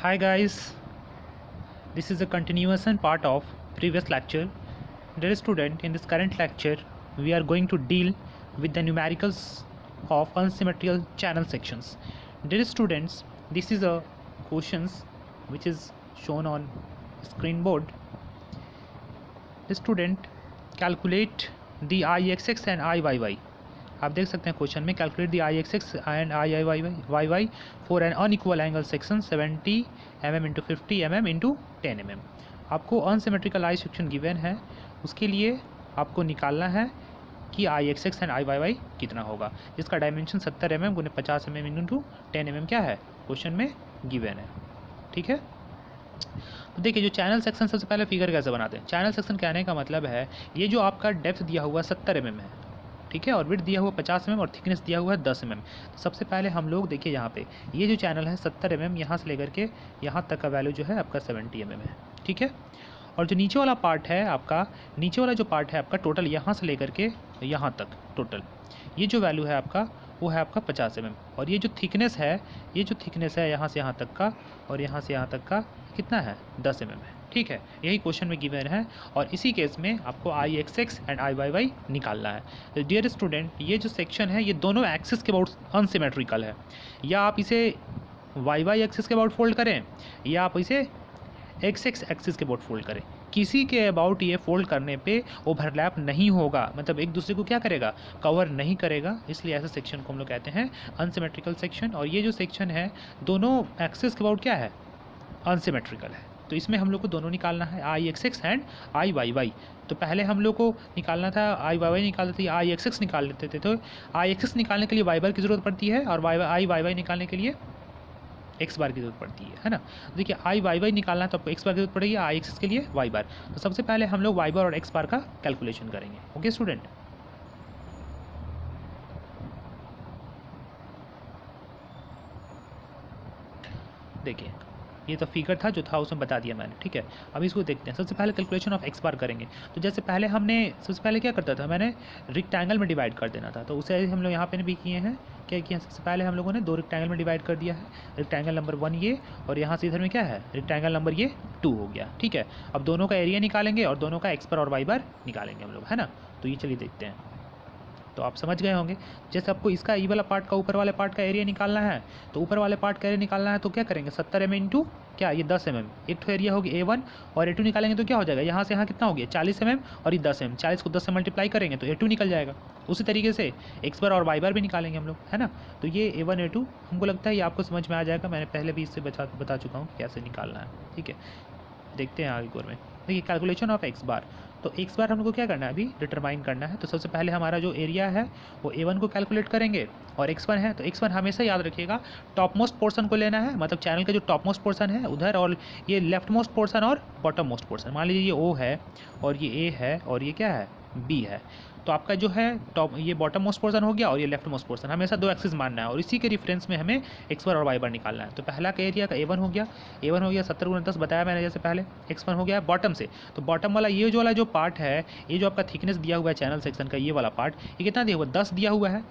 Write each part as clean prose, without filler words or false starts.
Hi guys, this is a continuation part of previous lecture. Dear student, in this current lecture, we are going to deal with the numericals of unsymmetrical channel sections. Dear students, this is a questions which is shown on screen board. The student calculate the Ixx and Iyy. आप देख सकते हैं question में calculate the Ixx and Iyy for an unequal angle section 70 mm into 50 mm into 10 mm। आपको unsymmetrical I section given है, उसके लिए आपको निकालना है कि Ixx एंड Iyy कितना होगा, जिसका डायमेंशन 70 mm गुने 50 mm इंटू 10 mm क्या है क्वेश्चन में गिवन है। ठीक है, तो देखिए जो चैनल सेक्शन सबसे पहले फिगर कैसे बनाते हैं। चैनल सेक्शन कहने का मतलब है ये जो आपका डेप्थ दिया हुआ 70 mm है, ठीक है, और विड्थ दिया हुआ 50 mm और थिकनेस दिया हुआ है 10 mm। तो सबसे पहले हम लोग देखिए यहाँ पे ये जो चैनल है 70 mm, यहाँ से लेकर के यहाँ तक का वैल्यू जो है आपका 70 mm है। ठीक है, और जो नीचे वाला पार्ट है आपका, नीचे वाला जो पार्ट है आपका टोटल यहाँ से लेकर के यहाँ तक टोटल ये जो वैल्यू है आपका वो है आपका 50 mm। और ये जो थिकनेस है, ये जो थिकनेस है यहाँ से यहाँ तक का और यहाँ से यहाँ तक का कितना है 10 mm है। ठीक है, यही क्वेश्चन में गिवन है और इसी केस में आपको Ixx एंड Iyy निकालना है। तो डियर स्टूडेंट, ये जो सेक्शन है ये दोनों एक्सिस के अबाउट अनसिमेट्रिकल है, या आप इसे YY एक्सिस के अबाउट फोल्ड करें या आप इसे XX एक्सिस के अबाउट फोल्ड करें, किसी के अबाउट ये फोल्ड करने पे ओवरलैप नहीं होगा, मतलब एक दूसरे को क्या करेगा, कवर नहीं करेगा। इसलिए ऐसे सेक्शन को हम लोग कहते हैं अनसिमेट्रिकल सेक्शन। और ये जो सेक्शन है दोनों एक्सिस के अबाउट क्या है, अनसिमेट्रिकल है। तो इसमें हम लोग को दोनों निकालना है Ixx एंड Iyy। तो पहले हम लोग को निकालना था Iyy निकालते थे, Ixx निकाल लेते थे। तो Ixx निकालने के लिए y बार की ज़रूरत पड़ती है और Iyy निकालने के लिए x बार की ज़रूरत पड़ती है ना। देखिए Iyy निकालना है तो आपको x बार की ज़रूरत पड़ेगी, Ixx के लिए y बार। तो सबसे पहले हम लोग y बार और x बार का कैलकुलेशन करेंगे। ओके स्टूडेंट, देखिए ये तो फिगर था जो था उसमें बता दिया मैंने। ठीक है, अब इसको देखते हैं। सबसे पहले कैलकुलेशन ऑफ एक्स बार करेंगे। तो जैसे पहले हमने सबसे पहले क्या करता था, मैंने रेक्टेंगल में डिवाइड कर देना था, तो उसे हम लोग यहाँ पे भी किए हैं। क्या किया, सबसे पहले हम लोगों ने दो रेक्टेंगल में डिवाइड कर दिया है, रेक्टेंगल नंबर 1 ये और यहाँ से इधर में क्या है रेक्टेंगल नंबर ये 2 हो गया। ठीक है, अब दोनों का एरिया निकालेंगे और दोनों का एक्स बार और वाई बार निकालेंगे हम लोग, है ना। तो ये चलिए देखते हैं। तो आप समझ गए होंगे, जैसे आपको इसका ई वाला पार्ट का ऊपर वाले पार्ट का एरिया निकालना है, तो ऊपर वाले पार्ट का एरिया निकालना है तो क्या करेंगे 70 mm इंटू क्या ये 10 mm, एक तो एरिया होगी A1 और A2 निकालेंगे तो क्या हो जाएगा, यहाँ से यहाँ कितना हो गया 40 mm और ये 10 mm, 40 को 10 से मल्टीप्लाई करेंगे तो A2 निकल जाएगा। उसी तरीके से एक्स बार और वाई बार भी निकालेंगे हम लोग, है ना। तो ये A1 A2 हमको लगता है ये आपको समझ में आ जाएगा, मैंने पहले भी इससे बता चुका हूँ कैसे निकालना है। ठीक है, देखते हैं आगे कोर में। देखिए कैलकुलेशन ऑफ एक्स बार, तो एक्स बार हम लोग को क्या करना है, अभी डिटरमाइन करना है। तो सबसे पहले हमारा जो एरिया है वो A1 को कैलकुलेट करेंगे और x1 है, तो x1 हमेशा याद रखिएगा टॉप मोस्ट पोर्शन को लेना है, मतलब चैनल का जो टॉप मोस्ट पोर्शन है उधर, और ये लेफ्ट मोस्ट पोर्शन और बॉटम मोस्ट पोर्शन। मान लीजिए ये O है और ये A है और ये क्या है B है, तो आपका जो है टॉप ये बॉटम मोस्ट पोर्शन हो गया और ये लेफ्ट मोस्ट पोर्शन, हमेशा दो एक्सिस मानना है और इसी के रेफरेंस में हमें एक्स बार और वाई बार निकालना है। तो पहला का एरिया का A1 हो गया, A1 हो गया 70 × 10 बताया मैंने जैसे पहले, x1 हो गया बॉटम से। तो बॉटम वाला ये जो वाला जो पार्ट है, ये जो आपका थिकनेस दिया हुआ है चैनल सेक्शन का ये वाला पार्ट, ये कितना दिया हुआ 10 दिया हुआ है,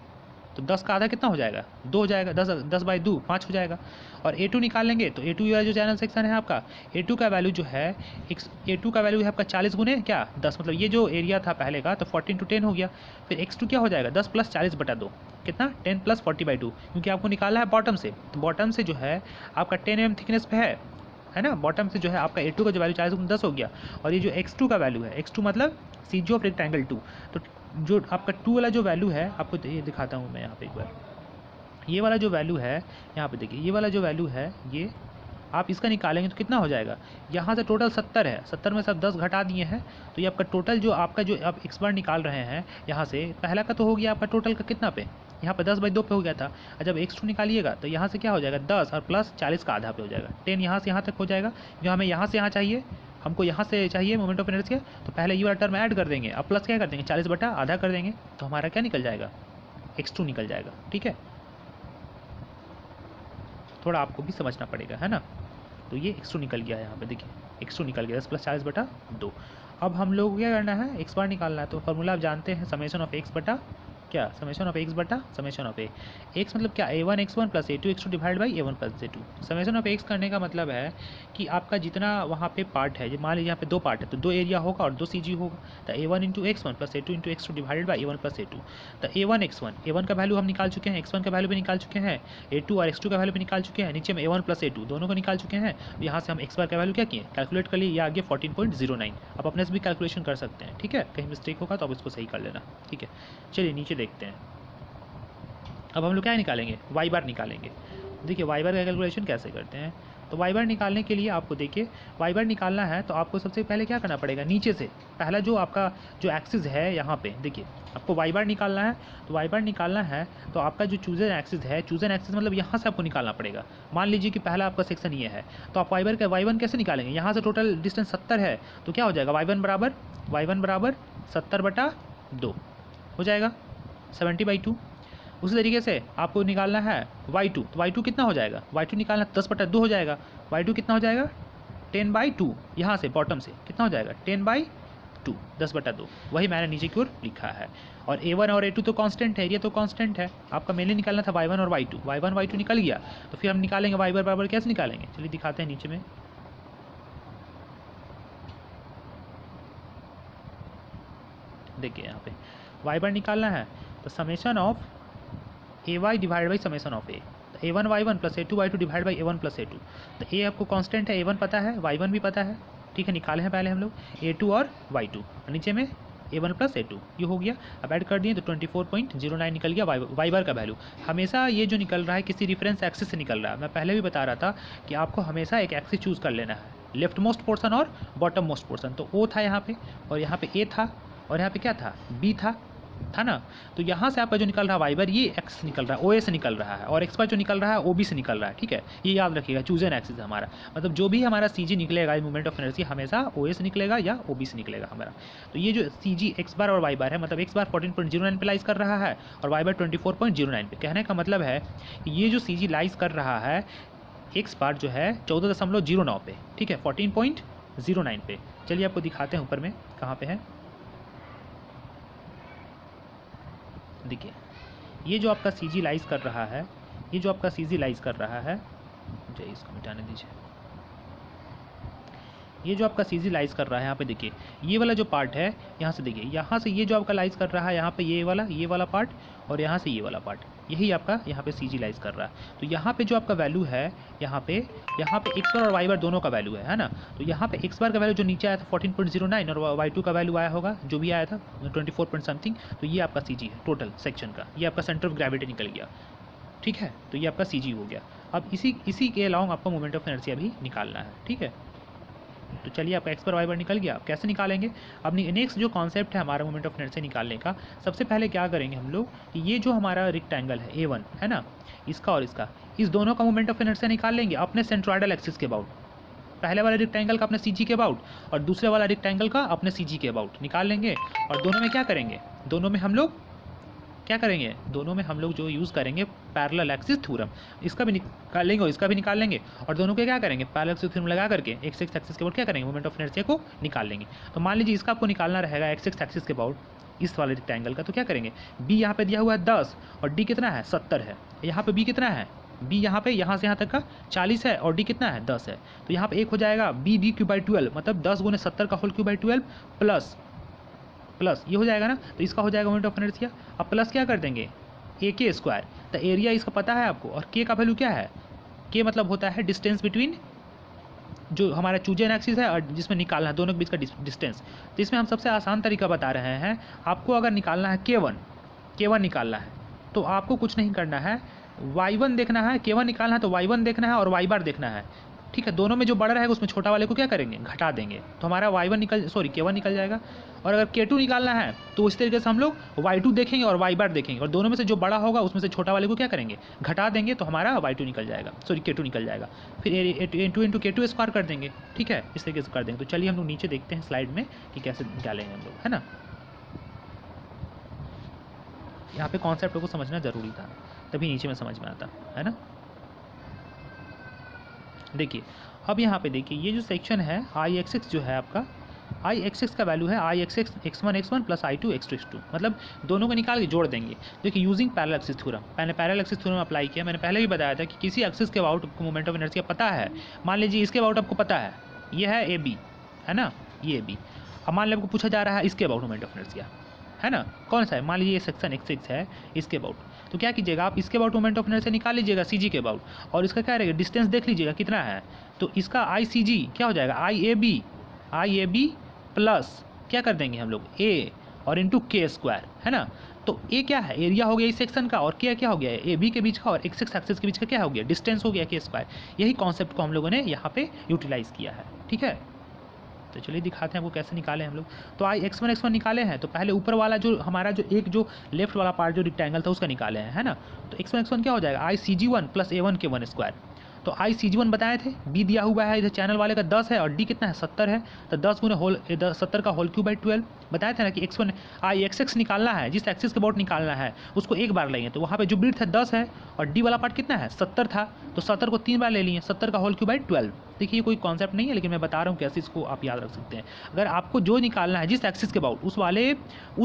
तो 10 का आधा कितना हो जाएगा 2 हो जाएगा, 10 बाई 2 5 हो जाएगा। और A2 निकालेंगे तो A2 वाला जो चैनल सेक्शन है आपका, A2 का वैल्यू जो है A2 का वैल्यू है आपका 40 गुने क्या 10, मतलब ये जो एरिया था पहले का तो 14 × 10 हो गया। फिर x2 क्या हो जाएगा 10 + 40/2 कितना 10 + 40/2, क्योंकि आपको निकालना है बॉटम से। तो बॉटम से जो है आपका 10 mm थिकनेस पे है ना, बॉटम से जो है आपका A2 का जो वैल्यू 40 × 10 हो गया। और ये जो x2 का वैल्यू है, x2 मतलब CG ऑफ रेक्टेंगल 2, तो जो आपका 2 वाला जो वैल्यू है आपको ये दिखाता हूँ मैं यहाँ पे एक बार। ये वाला जो वैल्यू है यहाँ पे देखिए, ये वाला जो वैल्यू है ये आप इसका निकालेंगे तो कितना हो जाएगा, यहाँ से टोटल 70 है, 70 में सब 10 घटा दिए हैं, तो ये आपका टोटल जो आपका जो आप एक्स बार निकाल रहे हैं यहाँ से, पहला का तो हो गया आपका टोटल का कितना पे, यहाँ पे 10/2 पे हो गया था। और जब x2 निकालिएगा तो यहाँ से क्या हो जाएगा 10 और प्लस 40 का आधा पे हो जाएगा, 10 यहाँ से यहाँ तक हो जाएगा। जो हमें यहाँ से यहाँ चाहिए, हमको यहाँ से चाहिए मोमेंट ऑफ इनर्शिया, तो पहले ये वाला टर्म ऐड कर देंगे, अब प्लस क्या कर देंगे 40/आधा कर देंगे, तो हमारा क्या निकल जाएगा x2 निकल जाएगा। ठीक है, थोड़ा आपको भी समझना पड़ेगा, है ना। तो ये x2 निकल गया है यहाँ पे, देखिए x2 निकल गया 10 + 40/2। अब हम लोग क्या करना है, x बार निकालना है, तो फॉर्मूला आप जानते हैं समेशन ऑफ x/2 क्या समेशन ऑफ एक्स बटा समेशन ऑफ ए। एक्स मतलब क्या a1 x1 plus a2 x2 divide by a1 plus a2। Summation of x करने का मतलब है कि आपका जितना वहाँ पे पार्ट है, मान लीजिए यहाँ पे 2 पार्ट है तो 2 एरिया होगा और 2 CG होगा। तो a1 into x1 plus a2 into x2 divided by a1 plus a2। तो a1 x1 a1 का वैल्यू हम निकाल चुके हैं, x1 का वैल्यू भी निकाल चुके हैं, a2 और x2 का वैल्यू भी निकाल चुके हैं, नीचे में a1 प्लस a2 दोनों को निकाल चुके हैं। यहाँ से हम x बार का वैल्यू क्या किए, कैलकुलेट कर लिए, ये आ गया 14.09। आप अपने से भी कैलकुलेशन कर सकते हैं, ठीक है। कहीं मिस्टेक होगा तो आप इसको सही कर लेना, ठीक है। चलिए नीचे देखते हैं। अब हम लोग क्या निकालेंगे, वाई बार निकालेंगे। देखिए वाई बार का कैलकुलेशन कैसे करते हैं। तो वाई बार निकालने के लिए आपको देखिए वाई बार निकालना है तो आपको सबसे पहले क्या करना पड़ेगा, नीचे से पहला जो आपका जो एक्सिस है यहाँ पे देखिए आपको वाई बार निकालना है। तो वाई बार निकालना है तो आपका जो चूजन एक्सिस है, चूजन एक्सिस मतलब यहाँ से आपको निकालना पड़ेगा। मान लीजिए कि पहला आपका सेक्शन ये है तो आप वाई बार का वाई वन कैसे निकालेंगे, यहाँ से टोटल डिस्टेंस 70 है तो क्या हो जाएगा वाई वन बराबर 70/2 हो जाएगा 70/2। उसी तरीके से आपको निकालना है y2, तो y2 कितना हो जाएगा, y2 निकालना 10/2 हो जाएगा। y2 कितना हो जाएगा 10/2, यहाँ से बॉटम से कितना हो जाएगा 10/2 10/2। वही मैंने नीचे की ओर लिखा है। और a1 और a2 तो कांस्टेंट है, एरिया तो कांस्टेंट है। आपका मेनली निकालना था y1 और y2, y1 y2 निकल गया तो फिर हम निकालेंगे y बराबर कैसे निकालेंगे, चलिए दिखाते हैं नीचे में। देखिए यहाँ पे y बार निकालना है तो summation of a y divide by summation of a. तो a1 y1 plus a2 y2 divide by a1 plus a2। तो a आपको कांस्टेंट है, a1 पता है, y1 भी पता है, ठीक है। निकाले हैं पहले हम लोग a2 और y2, और नीचे में a1 प्लस a2 ये हो गया। अब ऐड कर दिए तो 24.09 निकल गया वाई बार का वैल्यू। हमेशा ये जो निकल रहा है किसी रेफरेंस एक्सिस से निकल रहा है। मैं पहले भी बता रहा था कि आपको हमेशा एक एक्सिस चूज़ कर लेना है, लेफ्ट मोस्ट पोर्सन और बॉटम मोस्ट पोर्सन। तो ओ था यहाँ पे और यहाँ पे ए था और यहाँ पे क्या था बी था ना। तो यहाँ से आपका जो निकल रहा है वाई बार ये एक्स निकल रहा है, ओ ए से निकल रहा है, और एक्स बार जो निकल रहा है ओ बी से निकल रहा है, ठीक है। ये याद रखिएगा, चूजन एक्सिस हमारा मतलब जो भी हमारा सी जी निकलेगा मूवमेंट ऑफ इनर्जी हमेशा ओ ए से निकलेगा या ओ बी से निकलेगा हमारा। तो ये जो सी जी एक्स बार और वाई बार है मतलब एक्स बार 14.09 पे लाइज कर रहा है और वाई बार 24.09 पे। कहने का मतलब है ये जो सी जी लाइज कर रहा है एक्स बार जो है 14.09 पे, ठीक है, 14.09 पे। चलिए आपको दिखाते हैं ऊपर में कहाँ पे है। देखिए ये जो आपका सी जी लाइज कर रहा है, ये जो आपका सी जी लाइज कर रहा है, मुझे इसको मिटाने दीजिए। ये जो आपका सी जी लाइज कर रहा है यहाँ पे देखिए ये वाला जो पार्ट है, यहाँ से देखिए यहाँ से ये जो आपका लाइज कर रहा है यहाँ पे ये वाला पार्ट और यहाँ से ये वाला पार्ट, यही आपका यहाँ पे सी जी लाइज कर रहा है। तो यहाँ पे जो आपका वैल्यू है यहाँ पे एक्स बार और वाई बार दोनों का वैल्यू है ना। तो यहाँ पे एक्स बार का वैल्यू जो नीचे आया था 14.09 और वाई टू का वैल्यू आया होगा जो भी आया था 24 समथिंग। तो ये आपका सी जी है टोटल सेक्शन का, ये आपका सेंटर ऑफ ग्रेविटी निकल गया, ठीक है। तो ये आपका सी जी हो गया। अब इसी के अलाउंग आपको मोमेंट ऑफ इनर्शिया भी निकालना है, ठीक है। तो चलिए आपका एक्स बार वाई बार निकल गया। अब कैसे निकालेंगे, अब नेक्स्ट जो कॉन्सेप्ट है हमारा मोमेंट ऑफ इनर्शिया निकालने का, सबसे पहले क्या करेंगे हम लोग कि ये जो हमारा रेक्टेंगल है A1 है ना, इसका और इसका, इस दोनों का मोमेंट ऑफ इनर्शिया निकाल लेंगे अपने सेंट्रोइडल एक्सिस के अबाउट। पहले वाला रेक्टेंगल का अपने सी जी के अबाउट और दूसरे वाला रेक्टेंगल का अपने सी जी के अबाउट निकाल लेंगे। और दोनों में क्या करेंगे, दोनों में हम लोग क्या करेंगे, दोनों में हम लोग जो यूज़ करेंगे पैरेलल एक्सिस थ्योरम, इसका भी निकाल लेंगे और इसका भी निकाल लेंगे। और दोनों के क्या करेंगे पैरेलल एक्सिस थ्योरम लगा करके एक्स एक्सिस के अबाउट क्या करेंगे मोमेंट ऑफ इनर्शिया को निकाल लेंगे। तो मान लीजिए इसका आपको निकालना रहेगा एक्स एक्सिस के अबाउट इस वाले रेक्टेंगल का। तो क्या करेंगे, बी यहाँ पे दिया हुआ है 10 और डी कितना है 70 है। यहाँ पे बी कितना है, बी यहाँ पे यहाँ से यहाँ तक का 40 है और डी कितना है 10 है। तो यहाँ पे एक हो जाएगा बी डी क्यू बाई 12 मतलब 10 गुने 70 का होल क्यू बाई 12 प्लस ये हो जाएगा ना। तो इसका हो जाएगा मोमेंट ऑफ इनर्शिया। अब प्लस क्या कर देंगे ए के स्क्वायर। तो एरिया इसका पता है आपको और के का वैल्यू क्या है, के मतलब होता है डिस्टेंस बिटवीन जो हमारा चूजन एक्सिस है और जिसमें निकालना है दोनों के बीच का डिस्टेंस। तो इसमें हम सबसे आसान तरीका बता रहे हैं आपको। अगर निकालना है K1 निकालना है तो आपको कुछ नहीं करना है, Y1 देखना है, K1 निकालना है तो Y1 देखना है और Y बार देखना है, ठीक है। दोनों में जो बड़ा रहेगा उसमें छोटा वाले को क्या करेंगे घटा देंगे तो हमारा K1 निकल जाएगा। और अगर K2 निकालना है तो इस तरीके से हम लोग Y2 देखेंगे और Y बार देखेंगे और दोनों में से जो बड़ा होगा उसमें से छोटा वाले को क्या करेंगे घटा देंगे तो हमारा Y2 निकल जाएगा, K2 निकल जाएगा। फिर इंटू K2 स्क्वायर कर देंगे, ठीक है, इस तरीके से कर देंगे। तो चलिए हम लोग नीचे देखते हैं स्लाइड में कि कैसे निकालेंगे हम लोग, है ना। यहाँ पे कॉन्सेप्ट को समझना ज़रूरी था तभी नीचे में समझ में आता है ना। देखिए अब यहाँ पे देखिए ये जो सेक्शन है आई एक्सिस जो है आपका आई एक्स एक्स का वैल्यू है I x x x1 plus I two x2 मतलब दोनों को निकाल के जोड़ देंगे। देखिए यूजिंग पैरेलल एक्सिस थ्योरम, मैंने पैरेलल एक्सिस थ्योरम अप्लाई किया। मैंने पहले भी बताया था कि किसी एक्सिस के अबाउट आपको मोमेंट ऑफ इनर्शिया पता है, मान लीजिए इसके अबाउट आपको पता है, ये है ए बी, है ना, ये ए बी। अब मान लीजिए आपको पूछा जा रहा है इसके अबाउट मोमेंट ऑफ इनर्शिया, है ना, कौन सा है, मान लीजिए ये सेक्शन x6 है, इसके अबाउट, तो क्या कीजिएगा आप इसके अबाउट मोमेंट ऑफ इनर्शिया निकाल लीजिएगा सी जी के अबाउट, और इसका क्या रहेगा डिस्टेंस देख लीजिएगा कितना है, तो इसका आई सी जी क्या हो जाएगा आई ए बी प्लस क्या कर देंगे हम लोग ए और इंटू के स्क्वायर, है ना। तो ए क्या है, एरिया हो गया इस सेक्शन का, और क्या हो गया ए बी के बीच का और एक्स एक्स एक्सिस के बीच का क्या हो गया, डिस्टेंस हो गया के स्क्वायर। यही कॉन्सेप्ट को हम लोगों ने यहाँ पे यूटिलाइज़ किया है, ठीक है। तो चलिए दिखाते हैं आपको कैसे निकाले हम लोग। तो आई x1 निकाले हैं, तो पहले ऊपर वाला जो हमारा जो लेफ्ट वाला पार्ट जो रेक्टेंगल था उसका निकाले हैं, है ना। तो x1 क्या हो जाएगा आई सी जी 1 प्लस A1 के 1 स्क्वायर। तो आई सी जी 1 बताए थे, बी दिया हुआ है इधर चैनल वाले का 10 है और डी कितना है 70 है, तो 10 गुने होल 70 का होल क्यूब बाई 12। बताया था ना कि x1 आई एक्स एक्स निकालना है, जिस एक्सिस के अबाउट निकालना है उसको एक बार लेंगे, तो वहाँ पे जो ब्रीथ है 10 है और डी वाला पार्ट कितना है 70 था, तो 70 को 3 बार ले लिए, 70 का होल क्यूब बाई 12। देखिए कोई कॉन्सेप्ट नहीं है, लेकिन मैं बता रहा हूँ कैसे इसको आप याद रख सकते हैं। अगर आपको जो निकालना है जिस एक्सिस के अबाउट उस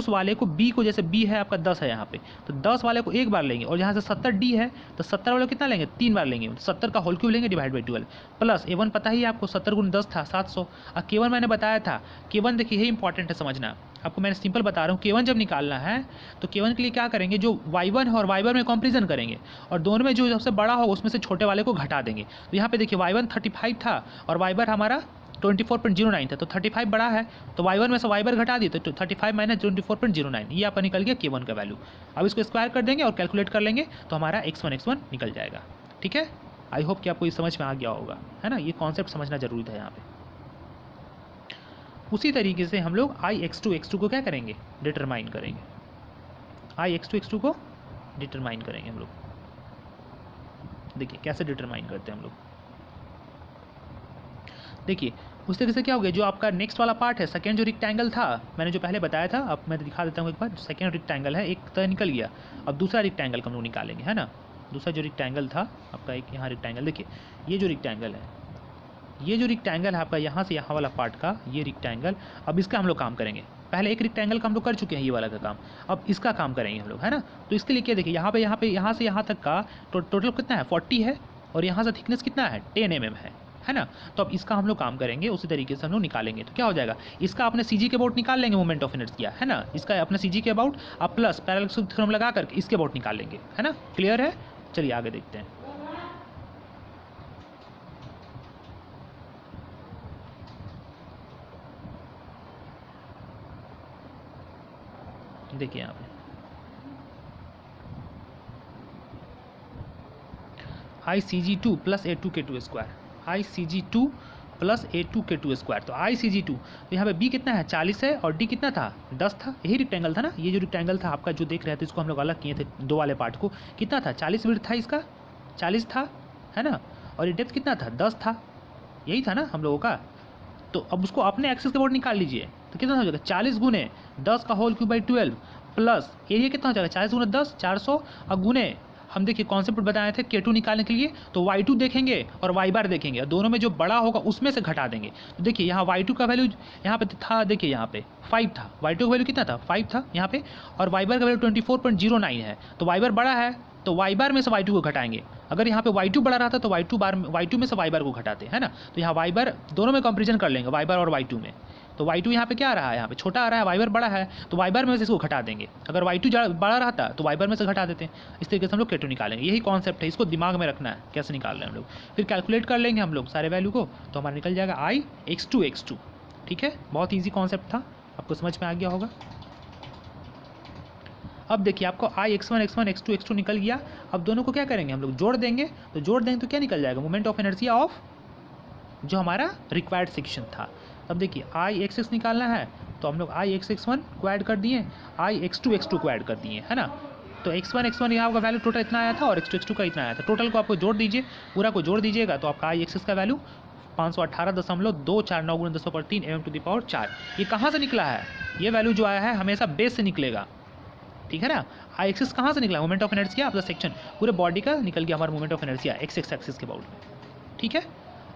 वाले को बी को, जैसे बी है आपका 10 है यहाँ पे, तो 10 वाले को एक बार लेंगे, और यहाँ से 70 डी है तो 70 वाले को कितना लेंगे 3 बार लेंगे, 70 का होल क्यूब लेंगे डिवाइड बाई 12 प्लस A1 पता ही है आपको 70 गुण 10 था 700। और K1 मैंने बताया था, K1 देखिए यही इंपॉर्टेंट है समझना, आपको मैंने सिंपल बता रहा हूँ। K1 जब निकालना है तो K1 के लिए क्या करेंगे, जो Y1 है और Y1 में कंपैरिजन करेंगे और दोनों में जो सबसे बड़ा होगा उसमें से छोटे वाले को घटा देंगे। तो यहाँ पे देखिए Y1 35 था और Y1 हमारा 24.09 था, तो 35 बड़ा है तो Y1 में से Y1 घटा दिए तो 35 माइनस 24.09, ये आपका निकल गया K1 का वैल्यू। अब इसको स्क्वायर कर देंगे और कैलकुलेट कर लेंगे तो हमारा x1 निकल जाएगा, ठीक है। आई होप कि आपको ये समझ में आ गया होगा, है ना, ये कॉन्सेप्ट समझना जरूरी था यहाँ पे। उसी तरीके से हम लोग आई x2 को क्या करेंगे डिटरमाइन करेंगे, आई x2 को डिटरमाइन करेंगे हम लोग। देखिए कैसे डिटरमाइन करते हैं हम लोग, देखिए उस तरीके से क्या हो गया, जो आपका नेक्स्ट वाला पार्ट है सेकेंड जो रेक्टेंगल था मैंने जो पहले बताया था, अब मैं दिखा देता हूँ एक बार। सेकेंड रेक्टेंगल है, एक तो निकल गया, अब दूसरा रेक्टेंगल हम लोग निकालेंगे, है ना। दूसरा जो रेक्टेंगल था आपका, एक यहाँ रेक्टेंगल, देखिए ये जो रेक्टेंगल है आपका यहाँ से यहाँ वाला पार्ट का ये रेक्टेंगल, अब इसका हम लोग काम करेंगे। पहले एक रेक्टेंगल का हम लोग कर चुके हैं ये वाला का काम, अब इसका काम करेंगे हम लोग, है ना। तो इसके लिए क्या देखिए यहाँ यहाँ से यहाँ तक का टोटल कितना है 40 है और यहाँ से थिकनेस कितना है 10 mm है ना। तो अब इसका हम लोग काम करेंगे, उसी तरीके से हम लोग निकालेंगे। तो क्या हो जाएगा, इसका अपने सीजी के अबाउट निकाल लेंगे मोमेंट ऑफ इनर्शिया, है ना, इसका अपने सीजी के अबाउट अब प्लस पैरेलल थ्योरम लगा करके इसके अबाउट निकाल लेंगे, है ना। क्लियर है, चलिए आगे देखते हैं। देखिए यहाँ पे आई सी जी 2 प्लस A2 K2 स्क्वायर, आई सी जी 2 प्लस A2 K2 स्क्वायर, तो आई सी जी 2, तो यहाँ पे B कितना है 40 है और D कितना था 10 था, यही रेक्टेंगल था ना। ये जो रेक्टेंगल था आपका जो देख रहे थे इसको हम लोग अलग किए थे दो वाले पार्ट को, कितना था 40 विड्थ था इसका, 40 था, है ना, और ये डेप्थ कितना था 10 था, यही था ना हम लोगों का। तो अब उसको अपने एक्सिस के अबाउट निकाल लीजिए, तो कितना हो जाएगा 40 गुने 10 का whole cube by 12 plus area कितना हो जाएगा 40 गुने 10 400 और गुने हम देखिए कॉन्सेप्ट बताए थे K2 निकालने के लिए, तो Y2 देखेंगे और Y बार देखेंगे, दोनों में जो बड़ा होगा उसमें से घटा देंगे। तो देखिए यहाँ Y2 का वैल्यू यहाँ पे था, देखिए यहाँ पे 5 था, Y2 का वैल्यू कितना था 5 था यहाँ पे, और Y बार का वैल्यू 24.09 है, तो Y बार बड़ा है तो Y बार में से Y2 को घटाएंगे। अगर यहाँ पे Y2 बड़ा रहता तो Y2 में से Y बार को घटाते, है ना। तो यहाँ Y बार दोनों में कंपेरिजन कर लेंगे, Y बार और Y2 में, तो Y2 यहाँ पे क्या आ रहा है, यहाँ पे छोटा आ रहा है, Y बार बड़ा है तो Y बार में से इसको घटा देंगे। अगर Y2 बड़ा रहता तो Y बार में से घटा देते हैं। इस तरीके से हम लोग K2 निकालेंगे, यही कॉन्सेप्ट है, इसको दिमाग में रखना है कैसे निकाल रहे हैं हम लोग। फिर कैलकुलेट कर लेंगे हम लोग सारे वैल्यू को, तो हमारा निकल जाएगा आई x2, ठीक है। बहुत ईजी कॉन्सेप्ट था, आपको समझ में आ गया होगा। अब देखिए आपको आई x1 x2 निकल गया। अब दोनों को क्या करेंगे हम लोग जोड़ देंगे, तो जोड़ देंगे तो क्या निकल जाएगा मोमेंट ऑफ इनर्शिया ऑफ जो हमारा रिक्वायर्ड सेक्शन था। अब देखिए आई x6 निकालना है तो हम लोग आई x1 को ऐड कर दिए, आई x2 को ऐड कर दिए, है ना। तो x1 यहाँ का वैल्यू टोटल इतना आया था और x2 का इतना आया था, टोटल को आपको जोड़ दीजिए, पूरा को जोड़ दीजिएगा तो आपका आई x6 का वैल्यू 518.249 गुणा 10^3 mm⁴ ये कहाँ से निकला है, ये वैल्यू जो आया है हमेशा बेस से निकलेगा, ठीक है ना। आई एक्सिस कहाँ से निकला, मोमेंट ऑफ इनर्शिया आपका सेक्शन पूरे बॉडी का निकल गया हमारा moment of inertia x axis के अबाउट में, ठीक है।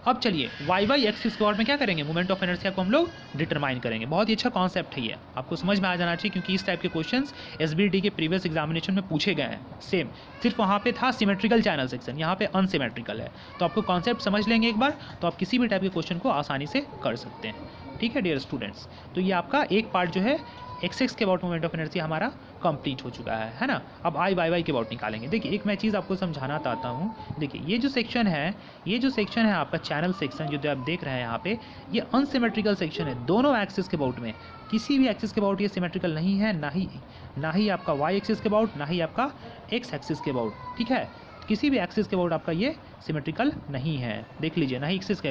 अब चलिए वाई वाई एक्सिस के बारे में क्या करेंगे, मोमेंट ऑफ इनर्शिया को हम लोग डिटरमाइन करेंगे। बहुत ही अच्छा कॉन्सेप्ट है ये, आपको समझ में आ जाना चाहिए, क्योंकि इस टाइप के क्वेश्चंस एसबीटी के प्रीवियस एग्जामिनेशन में पूछे गए हैं। सेम, सिर्फ वहाँ पे था सिमेट्रिकल चैनल सेक्शन, यहाँ पे अनसिमेट्रिकल है। तो आपको कॉन्सेप्ट समझ लेंगे एक बार, तो आप किसी भी टाइप के क्वेश्चन को आसानी से कर सकते हैं। ठीक है डियर स्टूडेंट्स, तो ये आपका एक पार्ट जो है एक्स के अबाउट मोमेंट ऑफ इनर्शिया हमारा कंप्लीट हो चुका है ना। अब आई वाई वाई के अबाउट निकालेंगे। देखिए एक मैं चीज़ आपको समझाना चाहता हूँ। देखिए ये जो सेक्शन है आपका चैनल सेक्शन जो आप देख रहे हैं यहाँ पे, ये अनसिमेट्रिकल सेक्शन है। दोनों एक्सिस के अबाउट में, किसी भी एक्सिस के अबाउट ये सिमेट्रिकल नहीं है, ना ही आपका वाई एक्सिस के अबाउट, ना ही आपका एक्स एक्सिस के अबाउट। ठीक है, किसी भी एक्सिस के अबाउट आपका ये सिमेट्रिकल नहीं है, देख लीजिए, ना ही एक्सिस के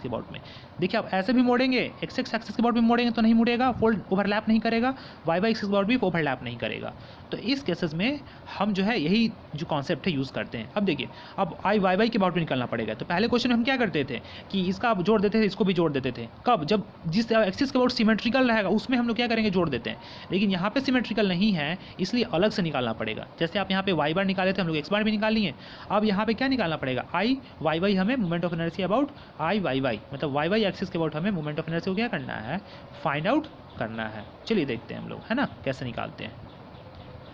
अबाउट में। देखिए आप ऐसे भी मोड़ेंगे, एक्स एक्सिस के अबाउट भी मोड़ेंगे तो नहीं मुड़ेगा, फोल्ड ओवरलैप नहीं करेगा, वाई वाई एक्सिस के अबाउट भी ओवरलैप नहीं करेगा। तो इस केसेस में हम जो है यही जो कॉन्सेप्ट है यूज़ करते हैं। अब देखिए, अब आई वाई वाई के अबाउट भी निकलना पड़ेगा। तो पहले क्वेश्चन में हम क्या करते थे कि इसका आप जोड़ देते थे, इसको भी जोड़ देते थे। कब? जब जिस एक्सिस के अबाउट सिमेट्रिकल रहेगा उसमें हम लोग क्या करेंगे, जोड़ देते हैं। लेकिन यहाँ पे सिमेट्रिकल नहीं है, इसलिए अलग से निकालना पड़ेगा। जैसे आप यहाँ पे वाई बार निकाले थे, हम लोग एक्स बार भी निकाल लिए। अब यहाँ पे क्या निकालना पड़ेगा, आई वाई वाई हमें moment of inertia about I Y Y, मतलब वाई वाई एक्सिस के अबाउट हमें मोमेंट ऑफ इनर्शिया को क्या करना है, फाइंड आउट करना है। चलिए देखते हैं हम लोग, है ना, कैसे निकालते हैं।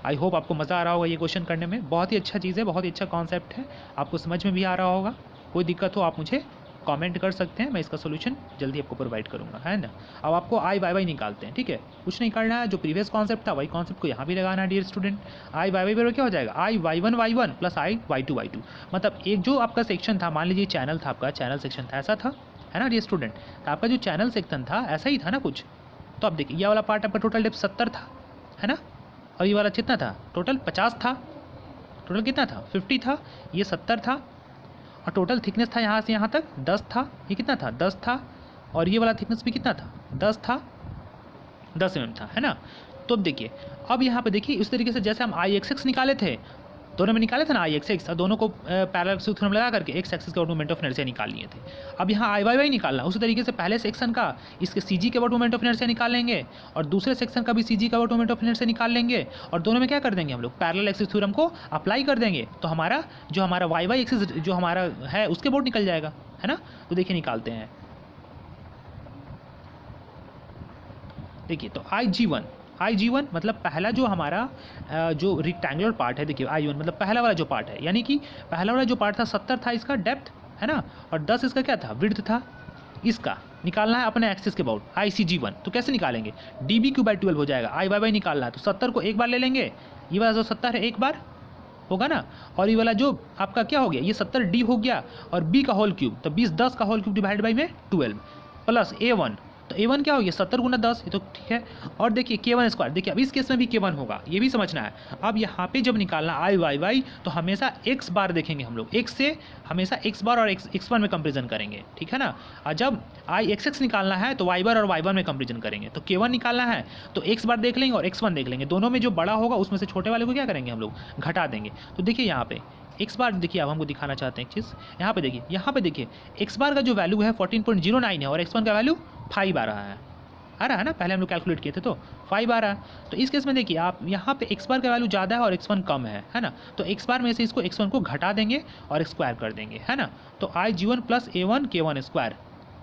आई होप आपको मज़ा आ रहा होगा ये क्वेश्चन करने में। बहुत ही अच्छा चीज़ है, बहुत ही अच्छा कॉन्सेप्ट है, आपको समझ में भी आ रहा होगा। कोई दिक्कत हो आप मुझे कमेंट कर सकते हैं, मैं इसका सोल्यूशन जल्दी आपको प्रोवाइड करूँगा, है ना। अब आपको आई वाई वाई निकालते हैं। ठीक है, कुछ नहीं करना है, जो प्रीवियस कॉन्सेप्ट था वही कॉन्सेप्ट को यहाँ भी लगाना है dear student. I Y y बराबर क्या हो जाएगा, I y one plus I Y two. मतलब एक जो आपका सेक्शन था, मान लीजिए चैनल था, आपका चैनल सेक्शन था, ऐसा था, है ना डियर स्टूडेंट। तो आपका जो चैनल सेक्शन था ऐसा ही था ना कुछ। तो अब देखिए, ये वाला पार्ट आपका टोटल डेप्थ 70 था, है ना, और ये वाला कितना था, टोटल 50 था। टोटल कितना था, 50 था, ये 70 था, और टोटल थिकनेस था यहाँ से यहाँ तक 10 था। ये कितना था, 10 था, और ये वाला थिकनेस भी कितना था, 10 था, 10 mm था, है ना। तो अब देखिए, अब यहाँ पे देखिए इस तरीके से जैसे हम आई एक्स एक्स निकाले थे, दोनों में निकाले थे ना आई एक्स एक्स, दोनों को पैरेलल थ्योरम लगा करके एक्स एक्सिस के अबाउट मोमेंट ऑफ इनर्शिया निकाल लिए थे। अब यहाँ आई वाई वाई निकालना, उसी तरीके से पहले सेक्शन का इसके सी जी के अबाउट मोमेंट ऑफ इनर्शिया निकाल लेंगे, और दूसरे सेक्शन का भी सी जी का अबाउट मोमेंट ऑफ इनर्शिया निकाल लेंगे, और दोनों में क्या कर देंगे हम लोग, पैरेलल एक्सिस थ्योरम को अप्लाई कर देंगे। तो हमारा जो हमारा वाई वाई एक्सिस जो हमारा है उसके अबाउट निकल जाएगा, है ना। तो देखिए निकालते हैं। देखिए तो आई जी वन मतलब पहला जो हमारा जो रिक्टेंगुलर पार्ट है, देखिए आई वन मतलब पहला वाला जो पार्ट है, यानी कि पहला वाला जो पार्ट था 70 था इसका डेप्थ, है ना, और 10 इसका क्या था, विड्थ था। इसका निकालना है अपने एक्सिस के about I C ji one. तो कैसे निकालेंगे, डी बी क्यू बाई 12 हो जाएगा। आई वाई वाई निकालना है तो 70 को एक बार ले लेंगे, ये वाला जो 70 है एक बार होगा ना, और ये वाला जो आपका क्या हो गया, ये 70 डी हो गया, और बी का होल क्यूब, तो 20 10 का होल क्यूब डिवाइड बाई में 12 प्लस ए वन, तो ए वन क्या हो गया 70 गुना 10, ये तो ठीक है। और देखिए के वन स्क्वायर, देखिए अब इस केस में भी के वन होगा, ये भी समझना है। अब यहाँ पे जब निकालना आई वाई वाई तो हमेशा एक्स बार देखेंगे हम लोग, एक्स से हमेशा एक्स बार और एक्स वन में कंपेरिजन करेंगे, ठीक है ना। और जब आई एक्स एक्स निकालना है तो वाई बार और वाई वन में कंपेरिजन करेंगे। तो के वन निकालना है तो एक्स बार देख लेंगे और एक्स वन देख लेंगे, दोनों में जो बड़ा होगा उसमें से छोटे वाले को क्या करेंगे हम लोग, घटा देंगे। तो देखिए यहाँ पे एक्स बार देखिए, अब हमको दिखाना चाहते हैं एक चीज़, यहाँ पे देखिए एक्स बार का जो वैल्यू है 14.09 है, और एक्स वन का वैल्यू 5 आ रहा है ना, पहले हम लोग कैलकुलेट किए थे तो 5 आ रहा है। तो इस केस में देखिए आप यहाँ पे एक्स बार का वैल्यू ज़्यादा है और एक्स वन कम है ना, तो एक्स बार में से इसको एक्स वन को घटा देंगे और स्क्वायर कर देंगे, है ना। तो आई जी वन प्लस ए वन के वन स्क्वायर,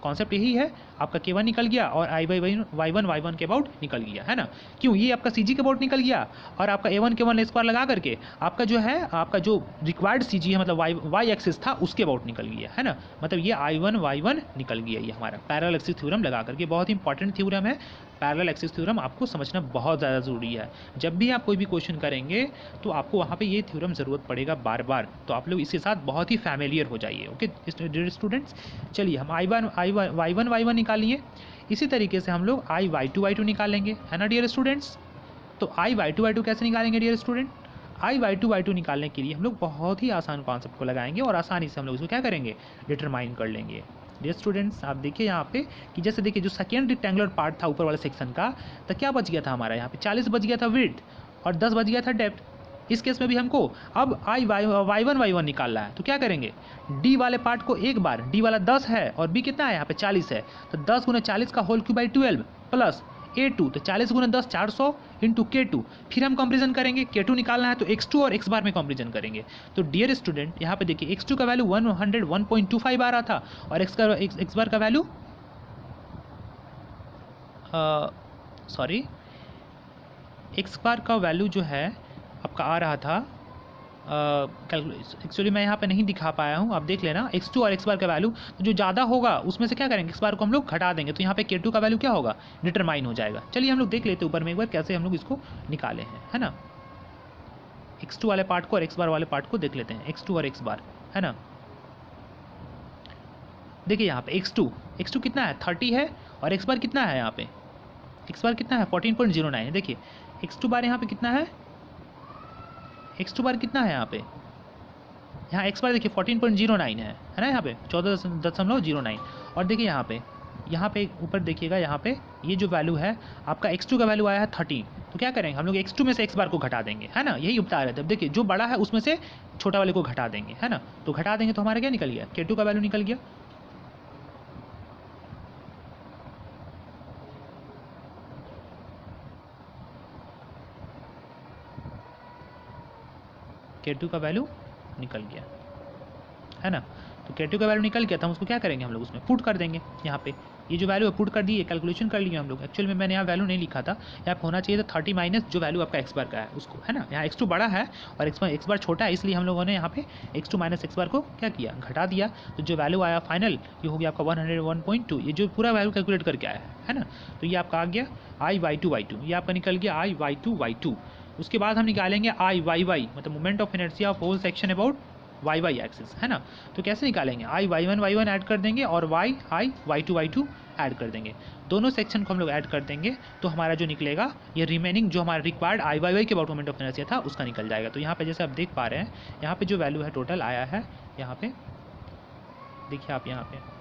कॉन्सेप्ट यही है। आपका के वन निकल गया और आई वाई वन के अबाउट निकल गया, है ना। क्यों, ये आपका सी जी के अबाउट निकल गया, और आपका ए वन के वन स्क्वायर लगा करके आपका जो है, आपका जो रिक्वायर्ड सी जी है मतलब वाई एक्सिस था उसके अबाउट निकल गया, है ना। मतलब ये आई वन वाई वन निकल गया, ये हमारा पैरेलल एक्सिस थ्योरम लगा करके। बहुत ही इंपॉर्टेंट थ्योरम है पैरेलल एक्सिस थ्योरम, आपको समझना बहुत ज़्यादा ज़रूरी है। जब भी आप कोई भी क्वेश्चन करेंगे तो आपको वहाँ पे ये थ्योरम ज़रूरत पड़ेगा बार बार, तो आप लोग इसके साथ बहुत ही फैमिलियर हो जाइए। ओके डियर स्टूडेंट्स, चलिए हम वाई वन निकाल लिए। इसी तरीके से हम लोग आई वाई टू निकालेंगे, है ना डियर स्टूडेंट्स। तो आई वाई टू कैसे निकालेंगे dear student, I Y two निकालने के लिए हम लोग बहुत ही आसान कॉन्सेप्ट को लगाएंगे और आसानी से हम लोग इसको क्या करेंगे, डिटरमाइन कर लेंगे। डियर स्टूडेंट्स आप देखिए यहाँ पे कि जैसे देखिए जो सेकेंड रेक्टेंगुलर पार्ट था ऊपर वाले सेक्शन का, तो क्या बच गया था हमारा, यहाँ पे 40 बच गया था विड्थ और 10 बच गया था डेप्थ। इस केस में भी हमको अब आई वाई वन निकालना है, तो क्या करेंगे, डी वाले पार्ट को एक बार, डी वाला 10 है और बी कितना है यहाँ पे 40 है, तो 10 गुना 40 का whole cube by 12 plus A2, तो 40 गुना 10 400 इंटू K2। फिर हम कंपेरिजन करेंगे, K2 निकालना है तो X2 और X बार में कंपेरिजन करेंगे। तो डियर स्टूडेंट यहाँ पे देखिए X2 का वैल्यू 101.25 आ रहा था और X बार का वैल्यू सॉरी X बार का वैल्यू जो है आपका आ रहा था, एक्चुअली मैं यहाँ पे नहीं दिखा पाया हूँ, आप देख लेना। X2 और X बार का वैल्यू तो जो ज़्यादा होगा उसमें से क्या करेंगे, X बार को हम लोग घटा देंगे, तो यहाँ पे K2 का वैल्यू क्या होगा, डिटरमाइन हो जाएगा। चलिए हम लोग देख लेते हैं ऊपर में एक बार कैसे हम लोग इसको निकाले हैं, है ना। X2 वाले पार्ट को और X बार वाले पार्ट को देख लेते हैं, X2 और X बार, है ना। देखिए यहाँ पे X2 कितना है 30 है और X बार कितना है, यहाँ पे X बार कितना है 14.09 है। देखिए X2 बार यहाँ पे कितना है, X2 बार कितना है यहाँ पे, यहाँ X बार देखिए 14.09 है ना, यहाँ पे 14.09। और देखिए यहाँ पे ऊपर देखिएगा, यहाँ पे ये जो वैल्यू है आपका X2 का वैल्यू आया है 30, तो क्या करेंगे हम लोग X2 में से X बार को घटा देंगे, है ना, यही बता रहे थे। अब देखिए जो बड़ा है उसमें से छोटा वाले को घटा देंगे, है ना, तो घटा देंगे तो हमारा क्या निकल गया, K2 का वैल्यू निकल गया। K2 का वैल्यू निकल गया, है ना। तो K2 का वैल्यू निकल गया तो हम उसको क्या करेंगे, हम लोग उसमें पुट कर देंगे। यहाँ पे ये जो वैल्यू है पुट कर दिए, कैलकुलेशन कर लिए हम लोग। एक्चुअल में मैंने यहाँ वैल्यू नहीं लिखा था, यहाँ पे होना चाहिए था 30 माइनस जो वैल्यू आपका X बार का है उसको, है ना। यहाँ X2 बड़ा है और X बार छोटा है, इसलिए हम लोगों ने यहाँ पे X2 माइनस X बार को क्या किया, घटा दिया। तो जो वैल्यू आया फाइनल ये हो गया आपका 101.2, ये जो पूरा वैल्यू कैलकुलेट करके आया है ना। तो ये आपका आ गया I/2/2, ये आपका निकल गया I/2/2। उसके बाद हम निकालेंगे I/y, मतलब moment of inertia of whole section about y axis, है ना। तो कैसे निकालेंगे, I/y1 ऐड कर देंगे और y/y2 ऐड कर देंगे। दोनों सेक्शन को हम लोग ऐड कर देंगे तो हमारा जो निकलेगा ये रिमेनिंग जो हमारा रिक्वायर्ड I/y के अबाउट मोमेंट ऑफ इनर्शिया था उसका निकल जाएगा। तो यहाँ पे जैसे आप देख पा रहे हैं, यहाँ पे जो वैल्यू है टोटल आया है, यहाँ पे देखिए आप, यहाँ पे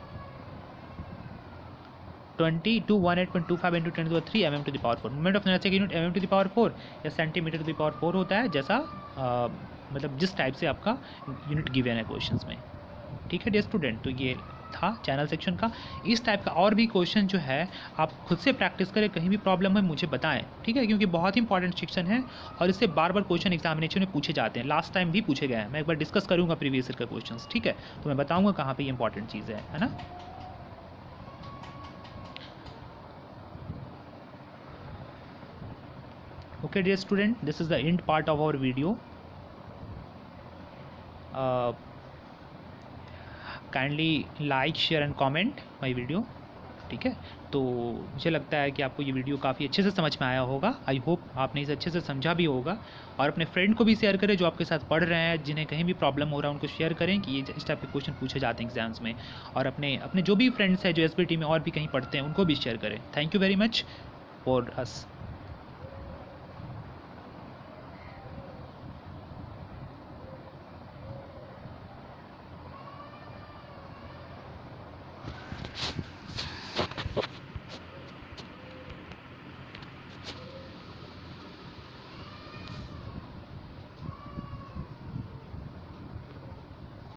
2218.25 into 10⁻³ mm⁴ moment of inertia की यूनिट mm⁴ या cm⁴ होता है, जैसा मतलब जिस टाइप से आपका यूनिट गिवन है क्वेश्चंस में। ठीक है डियर स्टूडेंट, तो ये था चैनल सेक्शन का। इस टाइप का और भी क्वेश्चन जो है आप खुद से प्रैक्टिस करें, कहीं भी प्रॉब्लम है मुझे बताएं, ठीक है, क्योंकि बहुत ही इंपॉर्टेंट सेक्शन है और इससे बार बार क्वेश्चन एग्जामिनेशन में पूछे जाते हैं। लास्ट टाइम भी पूछे गए हैं, मैं एक बार डिस्कस करूँगा प्रीवियस ईयर का क्वेश्चन, ठीक है, तो मैं बताऊँगा कहाँ पर ये इंपॉर्टेंट चीज़ है ना। Okay dear student, this is the end part of our video. Kindly like, share and comment my video, ठीक है। तो मुझे लगता है कि आपको ये वीडियो काफ़ी अच्छे से समझ में आया होगा। आई होप आपने इसे अच्छे से समझा भी होगा, और अपने फ्रेंड को भी शेयर करें जो आपके साथ पढ़ रहे हैं, जिन्हें कहीं भी प्रॉब्लम हो रहा है उनको शेयर करें कि ये इस टाइप के क्वेश्चन पूछे जाते हैं एग्जाम्स में। और अपने जो भी फ्रेंड्स हैं जो SBT में और भी कहीं पढ़ते हैं उनको भी शेयर करें। Thank you very much for us.